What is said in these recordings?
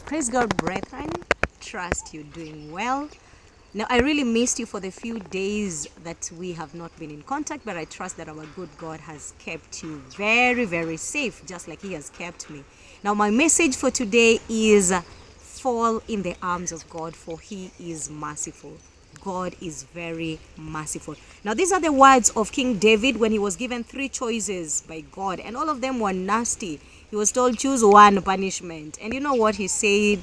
Praise God, brethren. Trust you're doing well. Now, I really missed you for the few days that we have not been in contact, but I trust that our good God has kept you very, very safe, just like He has kept me. Now, my message for today is fall in the arms of God, for He is merciful. God is very merciful. Now, these are the words of King David when he was given 3 choices by God, and all of them were nasty. He was told, choose one punishment. And you know what he said?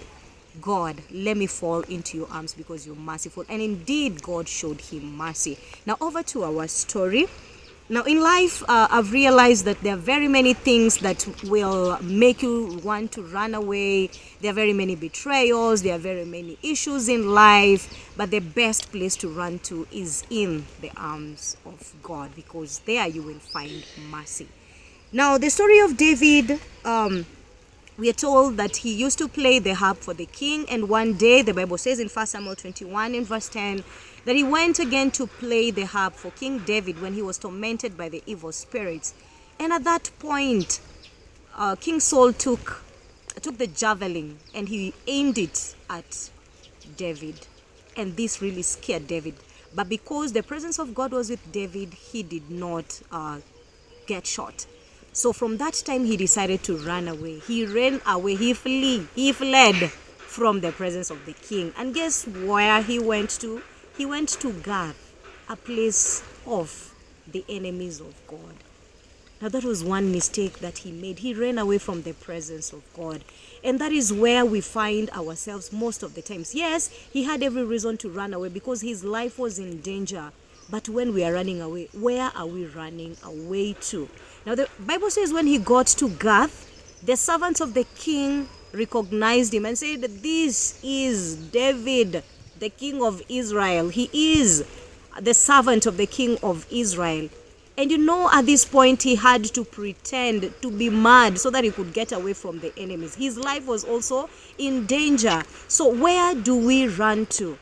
God, let me fall into your arms because you're merciful. And indeed, God showed him mercy. Now, over to our story. Now, in life, I've realized that there are very many things that will make you want to run away. There are very many betrayals. There are very many issues in life. But the best place to run to is in the arms of God, because there you will find mercy. Now, the story of David, we are told that he used to play the harp for the king, and one day the Bible says in 1 Samuel 21 in verse 10 that he went again to play the harp for King David when he was tormented by the evil spirits. And at that point, King Saul took the javelin and he aimed it at David, and this really scared David. But because the presence of God was with David, he did not get shot. So from that time, he decided to run away. He ran away. He fled from the presence of the king. And guess where he went to? He went to Gath, a place of the enemies of God. Now, that was one mistake that he made. He ran away from the presence of God. And that is where we find ourselves most of the times. Yes, he had every reason to run away because his life was in danger. But when we are running away, where are we running away to? Now, the Bible says when he got to Gath, the servants of the king recognized him and said, this is David, the king of Israel. He is the servant of the king of Israel. And you know, at this point, he had to pretend to be mad so that he could get away from the enemies. His life was also in danger. So where do we run to?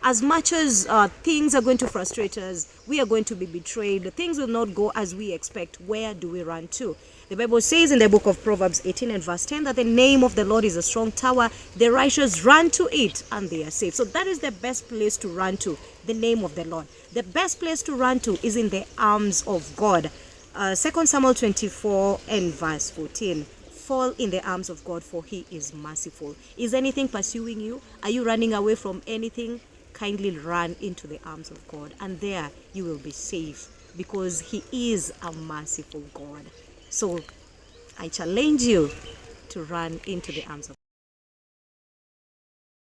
As much as things are going to frustrate us, we are going to be betrayed, things will not go as we expect, where do we run to? The Bible says in the book of Proverbs 18 and verse 10 that the name of the Lord is a strong tower, the righteous run to it and they are safe. So that is the best place to run to, the name of the Lord. The best place to run to is in the arms of God. 2 Samuel 24 and verse 14. Fall in the arms of God, for He is merciful. Is anything pursuing you? Are you running away from anything? Kindly run into the arms of God, and there you will be safe, because He is a merciful God. So I challenge you to run into the arms of God.